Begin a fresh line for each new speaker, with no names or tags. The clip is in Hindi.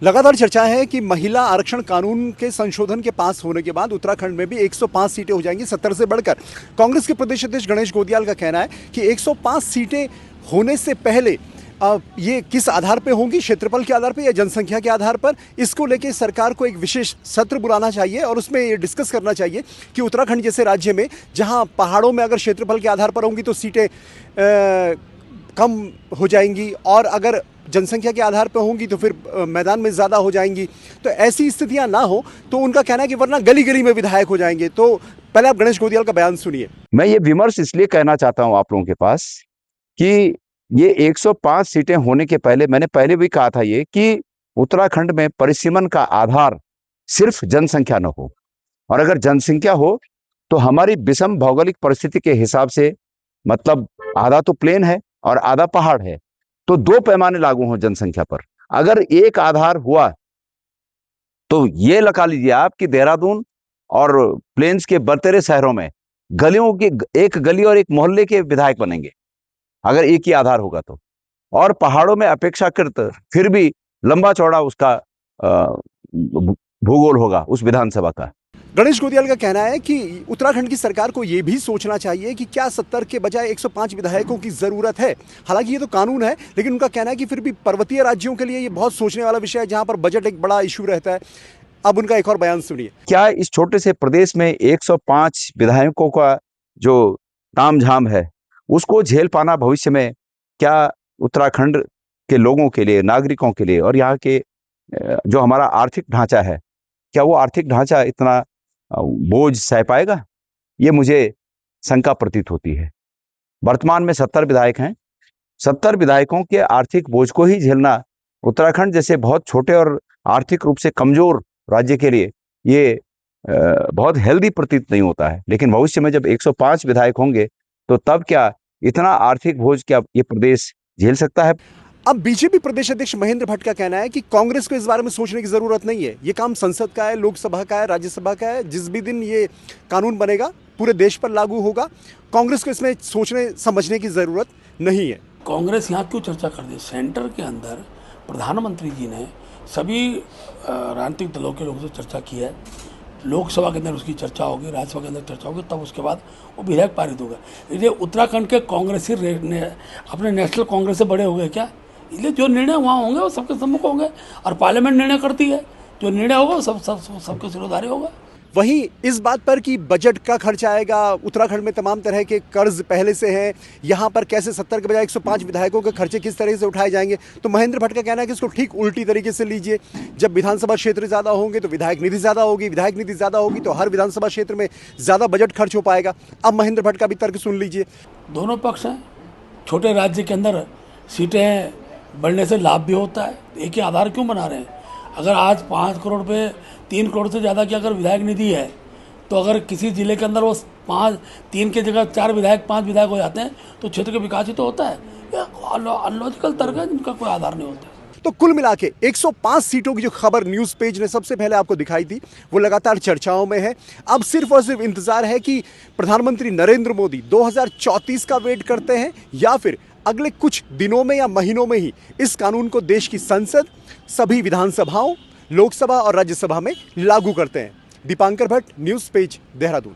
लगातार चर्चा है कि महिला आरक्षण कानून के संशोधन के पास होने के बाद उत्तराखंड में भी 105 सीटें हो जाएंगी 70 से बढ़कर। कांग्रेस के प्रदेश अध्यक्ष गणेश गोदियाल का कहना है कि 105 सीटें होने से पहले ये किस आधार पे होंगी, क्षेत्रफल के आधार पे या जनसंख्या के आधार पर, इसको लेके सरकार को एक विशेष सत्र बुलाना चाहिए और उसमें ये डिस्कस करना चाहिए कि उत्तराखंड जैसे राज्य में जहां पहाड़ों में अगर क्षेत्रफल के आधार पर होंगी तो सीटें कम हो जाएंगी और अगर जनसंख्या के आधार पर होंगी तो फिर मैदान में ज़्यादा हो जाएंगी। तो ऐसी स्थितियां ना हो तो उनका कहना है कि वरना गली गली में विधायक हो जाएंगे। तो पहले आप गणेश गोदियाल का बयान सुनिए।
मैं ये विमर्श इसलिए कहना चाहता हूं आप लोगों के पास कि ये 105 सीटें होने के पहले मैंने पहले भी कहा था ये कि उत्तराखंड में परिसीमन का आधार सिर्फ जनसंख्या न हो, और अगर जनसंख्या हो तो हमारी विषम भौगोलिक परिस्थिति के हिसाब से, मतलब आधा तो प्लेन है और आधा पहाड़ है, तो दो पैमाने लागू हों जनसंख्या पर। अगर एक आधार हुआ तो ये लगा लीजिए आप कि देहरादून और प्लेन्स के बर्तेरे शहरों में गलियों की एक गली और एक मोहल्ले के विधायक बनेंगे अगर एक ही आधार होगा तो, और पहाड़ों में अपेक्षाकृत फिर भी लंबा चौड़ा उसका भूगोल होगा उस विधानसभा का।
गणेश गोदियाल का कहना है कि उत्तराखंड की सरकार को यह भी सोचना चाहिए कि क्या 70 के बजाय 105 विधायकों की जरूरत है। हालांकि ये तो कानून है, लेकिन उनका कहना है कि फिर भी पर्वतीय राज्यों के लिए ये बहुत सोचने वाला विषय है जहां पर बजट एक बड़ा इशू रहता है। अब उनका एक और बयान सुनिए।
क्या इस छोटे से प्रदेश में 105 विधायकों का जो तामझाम है उसको झेल पाना भविष्य में क्या उत्तराखंड के लोगों के लिए, नागरिकों के लिए, और यहाँ के जो हमारा आर्थिक ढांचा है, क्या वो आर्थिक ढांचा इतना बोझ सह पाएगा? ये मुझे शंका प्रतीत होती है। वर्तमान में 70 विधायक हैं। 70 विधायकों के आर्थिक बोझ को ही झेलना उत्तराखंड जैसे बहुत छोटे और आर्थिक रूप से कमजोर राज्य के लिए ये बहुत हेल्दी प्रतीत नहीं होता है। लेकिन भविष्य में जब 105 विधायक होंगे तो तब क्या इतना आर्थिक बोझ क्या ये प्रदेश झेल सकता है?
अब बीजेपी प्रदेश अध्यक्ष महेंद्र भट्ट का कहना है कि कांग्रेस को इस बारे में सोचने की जरूरत नहीं है। ये काम संसद का है, लोकसभा का है, राज्यसभा का है। जिस भी दिन ये कानून बनेगा पूरे देश पर लागू होगा। कांग्रेस को इसमें सोचने समझने की जरूरत नहीं है।
कांग्रेस यहाँ क्यों चर्चा कर दी? सेंटर के अंदर प्रधानमंत्री जी ने सभी राजनीतिक दलों के लोगों से चर्चा की है। लोकसभा के अंदर उसकी चर्चा होगी, राज्यसभा के अंदर चर्चा होगी, तब उसके बाद वो विधेयक पारित होगा। ये उत्तराखंड के कांग्रेसी अपने नेशनल कांग्रेस से बड़े हो गए क्या? इसलिए जो निर्णय वहाँ होंगे वो सबके सम्मुख होंगे और पार्लियामेंट निर्णय करती है। जो निर्णय होगा वो सबके सिरोधारी होगा।
वहीं इस बात पर कि बजट का खर्च आएगा, उत्तराखंड में तमाम तरह के कर्ज पहले से हैं, यहाँ पर कैसे 70 के बजाय 105 विधायकों के खर्चे किस तरह से उठाए जाएंगे, तो महेंद्र भट्ट का कहना है कि इसको ठीक उल्टी तरीके से लीजिए। जब विधानसभा क्षेत्र ज़्यादा होंगे तो विधायक निधि ज़्यादा होगी, विधायक निधि ज़्यादा होगी तो हर विधानसभा क्षेत्र में ज़्यादा बजट खर्च हो पाएगा। अब महेंद्र भट्ट का भी तर्क सुन लीजिए।
दोनों पक्ष हैं। छोटे राज्य के अंदर सीटें बढ़ने से लाभ भी होता है। एक ही आधार क्यों बना रहे हैं? अगर आज 5 करोड़ पे 3 करोड़ से ज़्यादा की अगर विधायक निधि है तो अगर किसी जिले के अंदर वो 3 की जगह 4 विधायक 5 विधायक हो जाते हैं तो क्षेत्र का विकास ही तो होता है। अनलॉजिकल तर्क है जिनका कोई आधार नहीं होता।
तो कुल मिला के 105 सीटों की जो खबर न्यूज पेज ने सबसे पहले आपको दिखाई थी वो लगातार चर्चाओं में है। अब सिर्फ और सिर्फ इंतजार है कि प्रधानमंत्री नरेंद्र मोदी 2034 का वेट करते हैं या फिर अगले कुछ दिनों में या महीनों में ही इस कानून को देश की संसद, सभी विधानसभाओं, लोकसभा और राज्यसभा में लागू करते हैं। Dipankar Bhatt, news page, Dehradun.